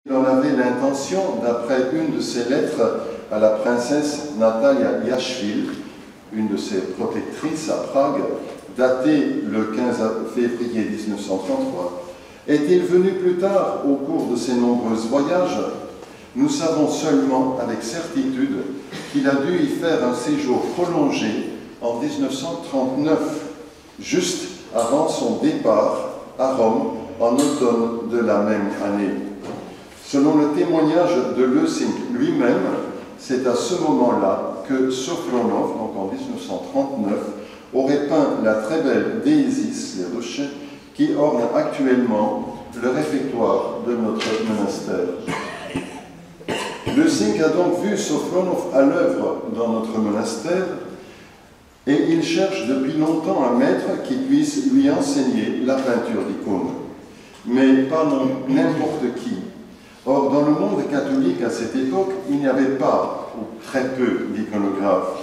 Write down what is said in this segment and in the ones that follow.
Il en avait l'intention, d'après une de ses lettres à la princesse Natalia Yashvili, une de ses protectrices à Prague, datée le 15 février 1933, est-il venu plus tard au cours de ses nombreux voyages? Nous savons seulement avec certitude qu'il a dû y faire un séjour prolongé en 1939, juste avant son départ à Rome en automne de la même année. Selon le témoignage de Lessing lui-même, c'est à ce moment-là que Sofronow, donc en 1939, aurait peint la très belle Déisis, les rochers, qui orne actuellement le réfectoire de notre monastère. Lessing a donc vu Sofronow à l'œuvre dans notre monastère et il cherche depuis longtemps un maître qui puisse lui enseigner la peinture d'icônes. Mais pas n'importe qui. Or, dans le monde catholique à cette époque, il n'y avait pas, ou très peu, d'iconographes.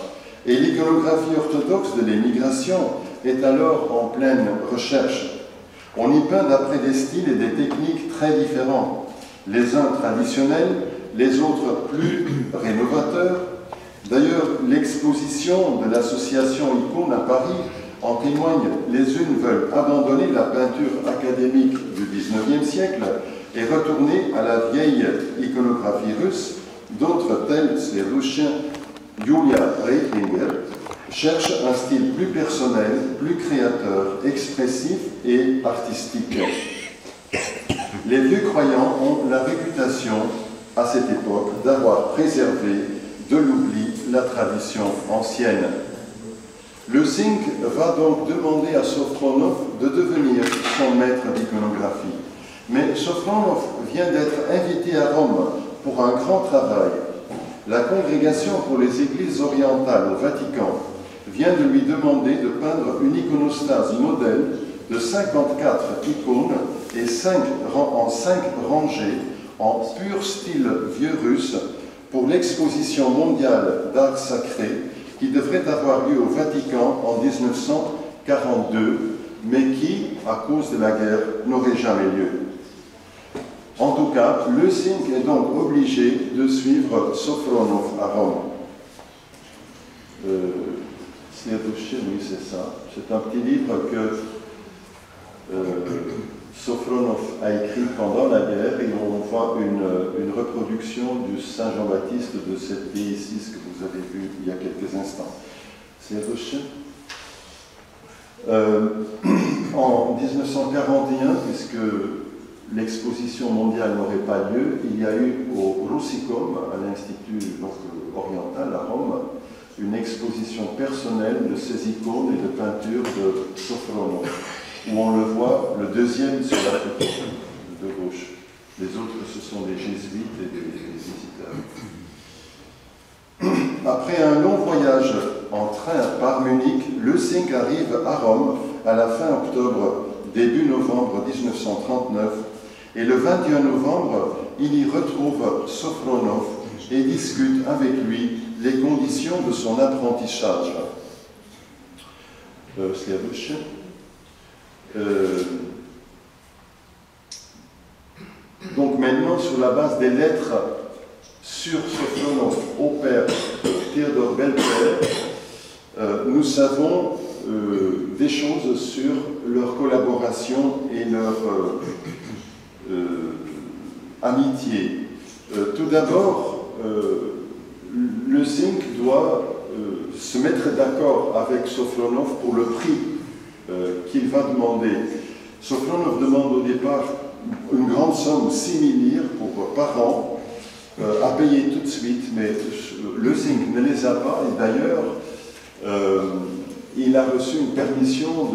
Et l'iconographie orthodoxe de l'émigration est alors en pleine recherche. On y peint d'après des styles et des techniques très différents. Les uns traditionnels, les autres plus rénovateurs. D'ailleurs, l'exposition de l'association Icône à Paris en témoigne. Les unes veulent abandonner la peinture académique du XIXe siècle et retourner à la vieille iconographie russe. D'autres, tels les Russiens Julia Reitlinger, cherchent un style plus personnel, plus créateur, expressif et artistique. Les vieux croyants ont la réputation, à cette époque, d'avoir préservé de l'oubli la tradition ancienne. Lessing va donc demander à Sofronow de devenir son maître d'iconographie. Mais Sofronow vient d'être invité à Rome pour un grand travail. La Congrégation pour les Églises orientales au Vatican vient de lui demander de peindre une iconostase modèle de 54 icônes et en 5 rangées en pur style vieux russe pour l'exposition mondiale d'art sacré qui devrait avoir lieu au Vatican en 1942, mais qui, à cause de la guerre, n'aurait jamais lieu. En tout cas, Lessing est donc obligé de suivre Sofronow à Rome. Oui, c'est ça. C'est un petit livre que Sofronow a écrit pendant la guerre et on voit une reproduction du Saint Jean-Baptiste de cette Déisis que vous avez vue il y a quelques instants. C'est en 1941, puisque l'exposition mondiale n'aurait pas lieu, il y a eu au Russicum, à l'Institut oriental à Rome, une exposition personnelle de ces icônes et de peintures de Sofronow, où on le voit, le deuxième sur la photo de gauche. Les autres, ce sont des jésuites et des visiteurs. Après un long voyage en train par Munich, Lessing arrive à Rome à la fin octobre, début novembre 1939, et le 21 novembre, il y retrouve Sofronow et discute avec lui les conditions de son apprentissage. Donc maintenant, sur la base des lettres sur Sofronow au père Théodore Belper, nous savons des choses sur leur collaboration et leur amitié. Tout d'abord, Lessing doit se mettre d'accord avec Sofronow pour le prix qu'il va demander. Sofronow demande au départ une grande somme, 6 000 lire par an, à payer tout de suite, mais Lessing ne les a pas, et d'ailleurs, il a reçu une permission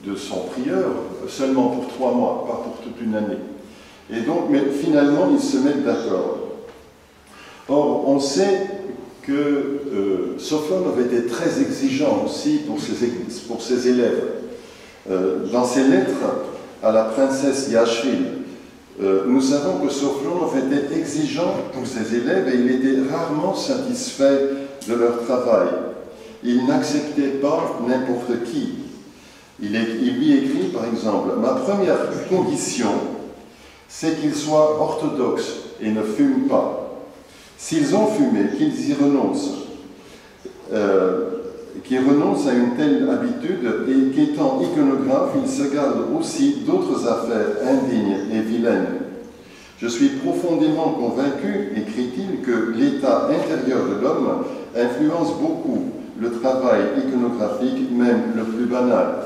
de son prieur seulement pour 3 mois, pas pour toute une année. Et donc, mais finalement, ils se mettent d'accord. Or, on sait que Sofronow était très exigeant aussi pour ses élèves. Dans ses lettres à la princesse Yashvili, nous savons que Sofronow était exigeant pour ses élèves et il était rarement satisfait de leur travail. Il n'acceptait pas n'importe qui. Il lui écrit, par exemple, « Ma première condition c'est qu'ils soient orthodoxes et ne fument pas. S'ils ont fumé, qu'ils y renoncent, qu'ils renoncent à une telle habitude et qu'étant iconographes, ils se gardent aussi d'autres affaires indignes et vilaines. Je suis profondément convaincu, écrit-il, que l'état intérieur de l'homme influence beaucoup le travail iconographique, même le plus banal.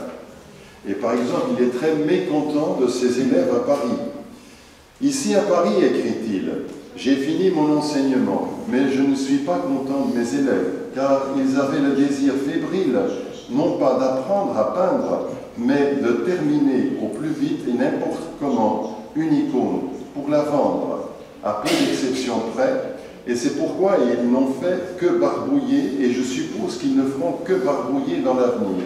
Et par exemple, il est très mécontent de ses élèves à Paris. Ici à Paris, écrit-il, j'ai fini mon enseignement, mais je ne suis pas content de mes élèves, car ils avaient le désir fébrile, non pas d'apprendre à peindre, mais de terminer au plus vite et n'importe comment une icône pour la vendre, à peu d'exceptions près, et c'est pourquoi ils n'ont fait que barbouiller, et je suppose qu'ils ne feront que barbouiller dans l'avenir.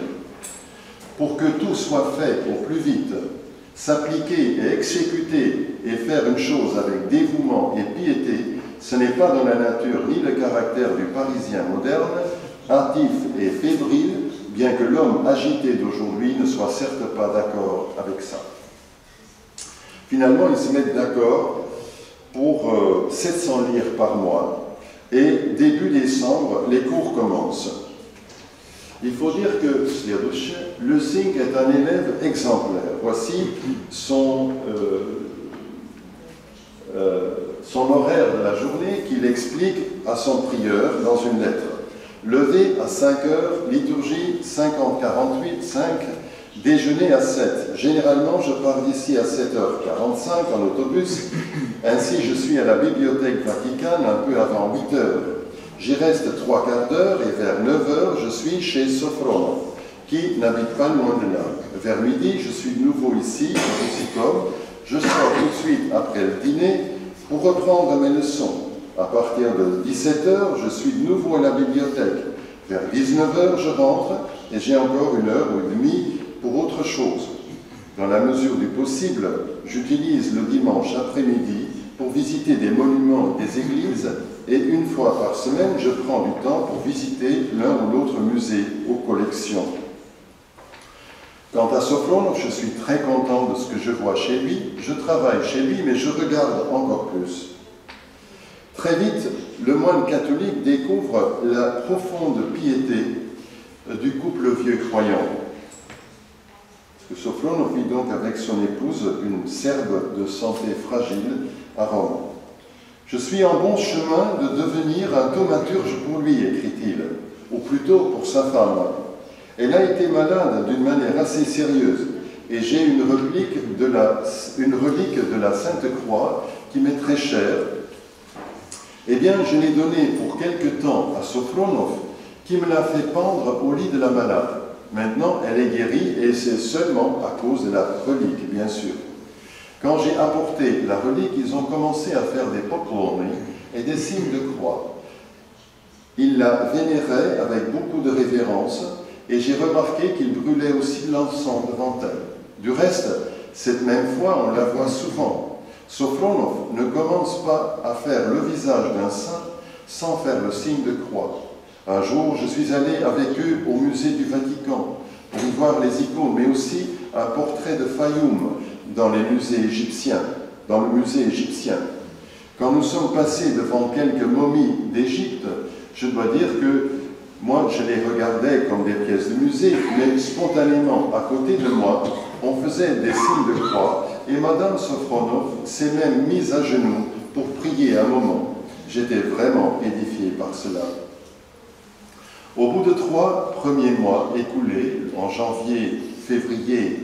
Pour que tout soit fait au plus vite, s'appliquer et exécuter et faire une chose avec dévouement et piété, ce n'est pas dans la nature ni le caractère du Parisien moderne, hâtif et fébrile, bien que l'homme agité d'aujourd'hui ne soit certes pas d'accord avec ça. Finalement, ils se mettent d'accord pour 700 lires par mois, et début décembre, les cours commencent. Il faut dire que Lessing est un élève exemplaire. Voici son horaire de la journée qu'il explique à son prieur dans une lettre. Lever à 5 heures, liturgie 50-48, 5, déjeuner à 7. Généralement, je pars d'ici à 7h45 en autobus. Ainsi, je suis à la bibliothèque Vaticane un peu avant 8 heures. J'y reste 3 quarts d'heure et vers 9 heures, je suis chez Sofronov, qui n'habite pas loin de là. Vers midi, je suis de nouveau ici, au Rusicum. Je sors tout de suite après le dîner pour reprendre mes leçons. À partir de 17 heures, je suis de nouveau à la bibliothèque. Vers 19 heures, je rentre et j'ai encore 1 heure ou demie pour autre chose. Dans la mesure du possible, j'utilise le dimanche après-midi pour visiter des monuments et des églises, et 1 fois par semaine, je prends du temps pour visiter l'un ou l'autre musée ou collection. Quant à Sofronov, je suis très content de ce que je vois chez lui. Je travaille chez lui, mais je regarde encore plus. Très vite, le moine catholique découvre la profonde piété du couple vieux croyant. Parce que Sofronov vit donc avec son épouse, une Serbe de santé fragile, à Rome. Je suis en bon chemin de devenir un thaumaturge pour lui, écrit-il, ou plutôt pour sa femme. Elle a été malade d'une manière assez sérieuse, et j'ai une relique de la Sainte Croix qui m'est très chère. Eh bien, je l'ai donnée pour quelque temps à Sofronov, qui me l'a fait pendre au lit de la malade. Maintenant, elle est guérie, et c'est seulement à cause de la relique, bien sûr. Quand j'ai apporté la relique, ils ont commencé à faire des pokloni et des signes de croix. Ils la vénéraient avec beaucoup de révérence, et j'ai remarqué qu'ils brûlaient aussi de l'encens devant elle. Du reste, cette même fois, on la voit souvent. Sofronov ne commence pas à faire le visage d'un saint sans faire le signe de croix. Un jour, je suis allé avec eux au musée du Vatican pour y voir les icônes, mais aussi un portrait de Fayoum dans le musée égyptien. Quand nous sommes passés devant quelques momies d'Égypte, je dois dire que moi, je les regardais comme des pièces de musée, mais spontanément, à côté de moi, on faisait des signes de croix, et Madame Sofronov s'est même mise à genoux pour prier un moment. J'étais vraiment édifié par cela. Au bout de 3 premiers mois écoulés, en janvier-février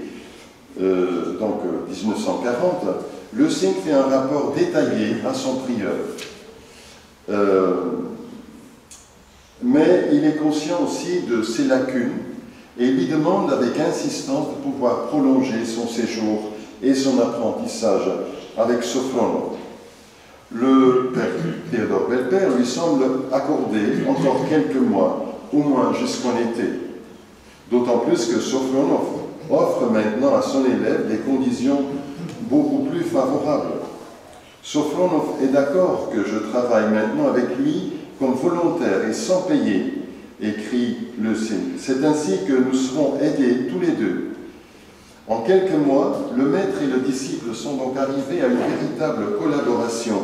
1940, Lessing fait un rapport détaillé à son prieur. Mais il est conscient aussi de ses lacunes et lui demande avec insistance de pouvoir prolonger son séjour et son apprentissage avec Sofronov. Le père Théodore Belper lui semble accorder encore quelques mois, au moins jusqu'en été. D'autant plus que Sofronov offre maintenant à son élève des conditions beaucoup plus favorables. Sofronov est d'accord que je travaille maintenant avec lui comme volontaire et sans payer, écrit Lessing. C'est ainsi que nous serons aidés tous les deux. En quelques mois, le maître et le disciple sont donc arrivés à une véritable collaboration.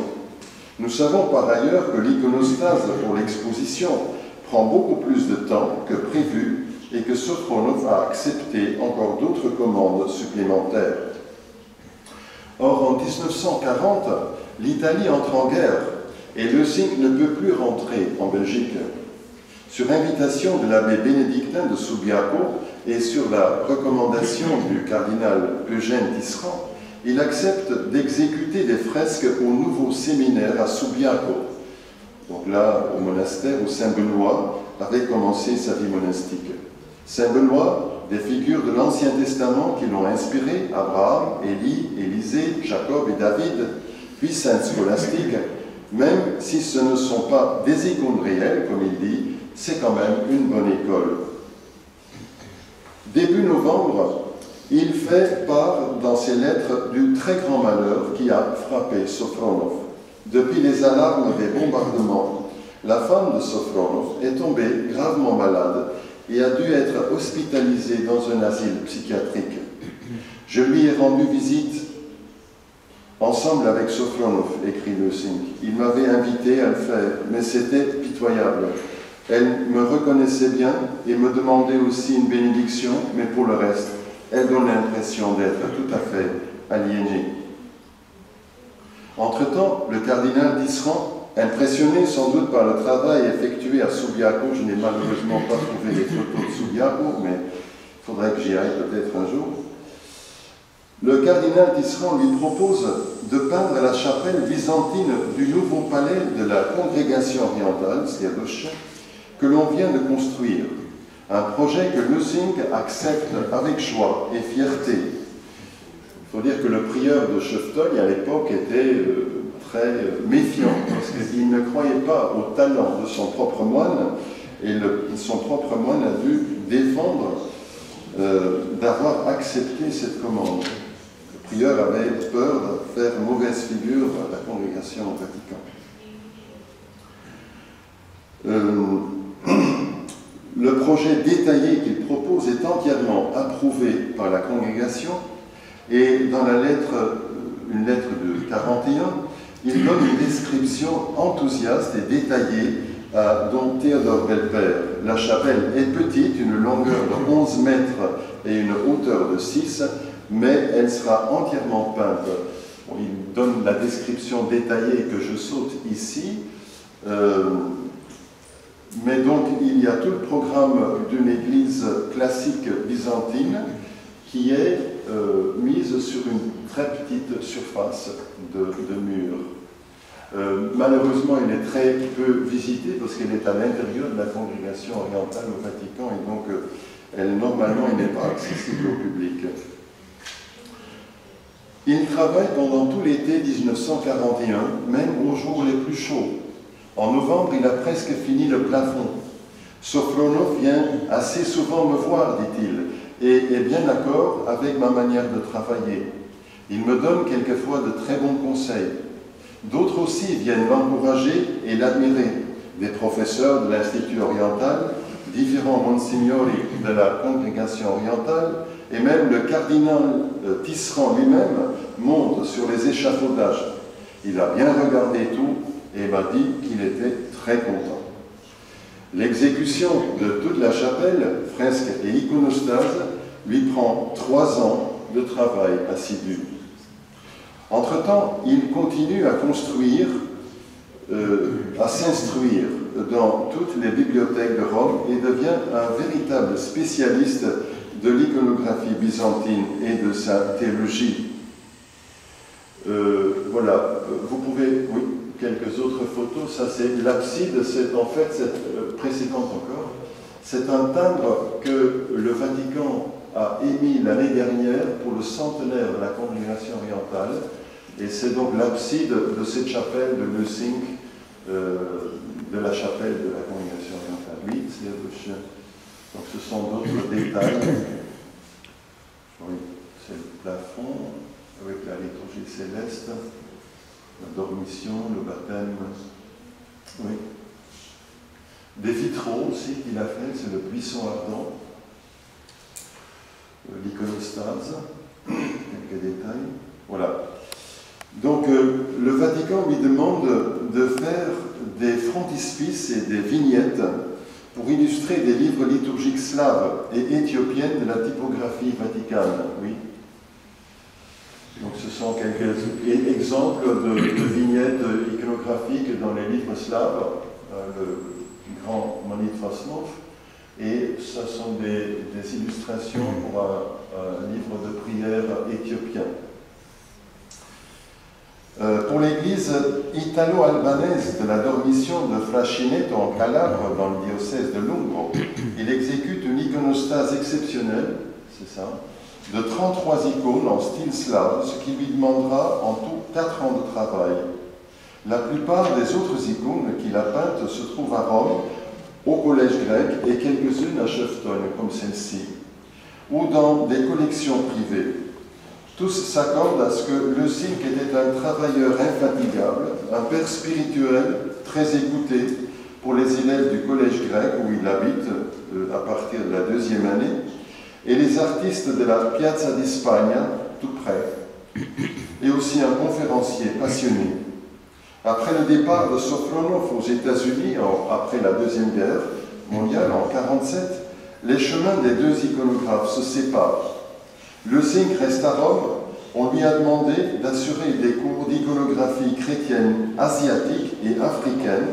Nous savons par ailleurs que l'iconostase pour l'exposition prend beaucoup plus de temps que prévu et que Sophronov a accepté encore d'autres commandes supplémentaires. Or, en 1940, l'Italie entre en guerre et Lessing ne peut plus rentrer en Belgique. Sur invitation de l'abbé bénédictin de Subiaco et sur la recommandation du cardinal Eugène Tisserand, il accepte d'exécuter des fresques au nouveau séminaire à Subiaco. Donc là, au monastère où Saint-Benoît avait commencé sa vie monastique. Saint-Benoît, des figures de l'Ancien Testament qui l'ont inspiré, Abraham, Élie, Élisée, Jacob et David, puis Sainte Scolastique, même si ce ne sont pas des icônes réelles, comme il dit, c'est quand même une bonne école. Début novembre, il fait part dans ses lettres du très grand malheur qui a frappé Sophronov. Depuis les alarmes des bombardements, la femme de Sophronov est tombée gravement malade et a dû être hospitalisée dans un asile psychiatrique. Je lui ai rendu visite ensemble avec Sophronov, écrit Lessing. Il m'avait invité à le faire, mais c'était pitoyable. Elle me reconnaissait bien et me demandait aussi une bénédiction, mais pour le reste, elle donne l'impression d'être tout à fait aliénée. Entre-temps, le cardinal Tisserand, impressionné sans doute par le travail effectué à Subiaco, je n'ai malheureusement pas trouvé les photos de Subiaco, mais il faudrait que j'y aille peut-être un jour. Le cardinal Tisserand lui propose de peindre la chapelle byzantine du nouveau palais de la congrégation orientale, Sliadoche, que l'on vient de construire. Un projet que Lessing accepte avec joie et fierté. Il faut dire que le prieur de Schöfteuil, à l'époque, était très méfiant, parce qu'il ne croyait pas au talent de son propre moine, et son propre moine a dû défendre d'avoir accepté cette commande. Le prieur avait peur de faire mauvaise figure à la congrégation au Vatican. Le projet détaillé qu'il propose est entièrement approuvé par la congrégation et dans la lettre, une lettre de 41, il donne une description enthousiaste et détaillée à don Théodore Belpère. La chapelle est petite, une longueur de 11 mètres et une hauteur de 6, mais elle sera entièrement peinte. Bon, il donne la description détaillée que je saute ici. Mais donc, il y a tout le programme d'une église classique byzantine qui est mise sur une très petite surface de mur. Malheureusement, elle est très peu visitée parce qu'elle est à l'intérieur de la congrégation orientale au Vatican et donc, normalement, elle n'est pas accessible au public. Il travaille pendant tout l'été 1941, même aux jours les plus chauds. En novembre, il a presque fini le plafond. Sophronov vient assez souvent me voir, dit-il, et est bien d'accord avec ma manière de travailler. Il me donne quelquefois de très bons conseils. D'autres aussi viennent l'encourager et l'admirer. Des professeurs de l'Institut oriental, différents monsignori de la congrégation orientale, et même le cardinal Tisserand lui-même monte sur les échafaudages. Il a bien regardé tout et m'a dit qu'il était très content. L'exécution de toute la chapelle, fresque et iconostase, lui prend 3 ans de travail assidu. Entre-temps, il continue à construire, à s'instruire dans toutes les bibliothèques de Rome et devient un véritable spécialiste de l'iconographie byzantine et de sa théologie. Voilà, vous pouvez... Oui. Quelques autres photos, ça c'est l'abside, c'est en fait cette précédente encore. C'est un timbre que le Vatican a émis l'année dernière pour le centenaire de la congrégation orientale, et c'est donc l'abside de cette chapelle de Lessing, de la chapelle de la congrégation orientale. Oui, c'est donc ce sont d'autres détails. Oui, c'est le plafond avec la liturgie céleste. La dormition, le baptême, oui. Des vitraux aussi qu'il a fait, c'est le buisson ardent. L'iconographie diastase. Quelques détails. Voilà. Donc, le Vatican lui demande de faire des frontispices et des vignettes pour illustrer des livres liturgiques slaves et éthiopiennes de la typographie vaticane. Oui. Donc, ce sont quelques exemples de vignettes iconographiques dans les livres slaves, le grand Monitfasnov, et ce sont des illustrations pour un livre de prière éthiopien. Pour l'église italo-albanaise de la Dormition de Frascineto en Calabre, dans le diocèse de Lumbro, il exécute une iconostase exceptionnelle, c'est ça, de 33 icônes en style slave, ce qui lui demandera en tout 4 ans de travail. La plupart des autres icônes qu'il a peintes se trouvent à Rome, au collège grec, et quelques-unes à Cheftogne, comme celle-ci, ou dans des collections privées. Tous s'accordent à ce que Leucinq était un travailleur infatigable, un père spirituel très écouté pour les élèves du collège grec où il habite à partir de la 2e année, et les artistes de la Piazza di Spagna, tout près, et aussi un conférencier passionné. Après le départ de Sofronoff aux États-Unis, après la Deuxième Guerre mondiale, en 1947, les chemins des deux iconographes se séparent. Leucinq reste à Rome. On lui a demandé d'assurer des cours d'iconographie chrétienne asiatique et africaine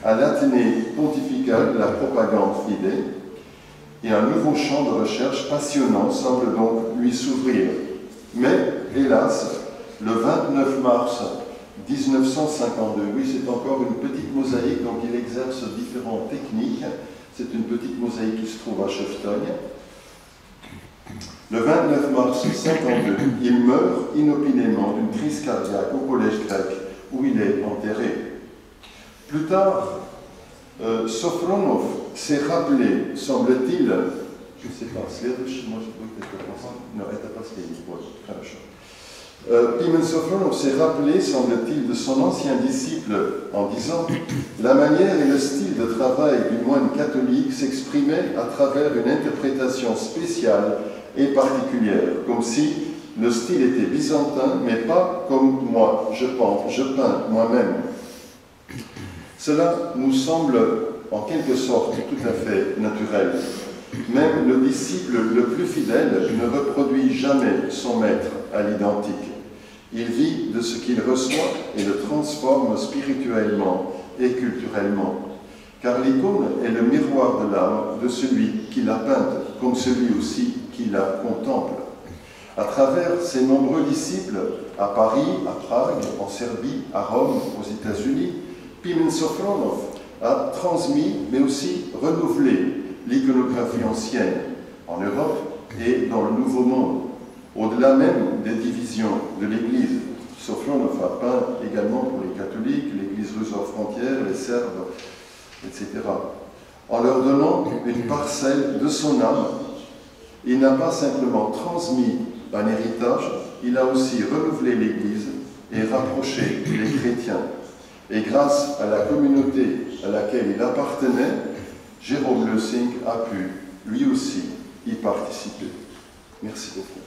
à l'Athénée pontifical de la propagande fidèle, et un nouveau champ de recherche passionnant semble donc lui s'ouvrir. Mais, hélas, le 29 mars 1952, oui, c'est encore une petite mosaïque, donc il exerce différentes techniques. C'est une petite mosaïque qui se trouve à Cheftogne. Le 29 mars 1952, il meurt inopinément d'une crise cardiaque au collège grec, où il est enterré. Plus tard, Sofronoff s'est rappelé, semble-t-il, je ne sais pas, moi je crois que c'était pas non, это последний, хорошо. Pimen Sofronoff s'est rappelé, semble-t-il, de son ancien disciple en disant « La manière et le style de travail du moine catholique s'exprimaient à travers une interprétation spéciale et particulière, comme si le style était byzantin, mais pas comme moi, je peins moi-même. » Cela nous semble en quelque sorte tout à fait naturel. Même le disciple le plus fidèle ne reproduit jamais son maître à l'identique. Il vit de ce qu'il reçoit et le transforme spirituellement et culturellement. Car l'icône est le miroir de l'âme de celui qui l'a peinte, comme celui aussi qui la contemple. À travers ses nombreux disciples, à Paris, à Prague, en Serbie, à Rome, aux États-Unis, Pimen Sofronoff a transmis, mais aussi renouvelé l'iconographie ancienne en Europe et dans le Nouveau Monde. Au-delà même des divisions de l'Église, Sofronoff a peint également pour les catholiques, l'Église russe hors frontières, les Serbes, etc. En leur donnant une parcelle de son âme, il n'a pas simplement transmis un héritage, il a aussi renouvelé l'Église et rapproché les chrétiens. Et grâce à la communauté à laquelle il appartenait, Jérôme Leucinq a pu, lui aussi, y participer. Merci beaucoup.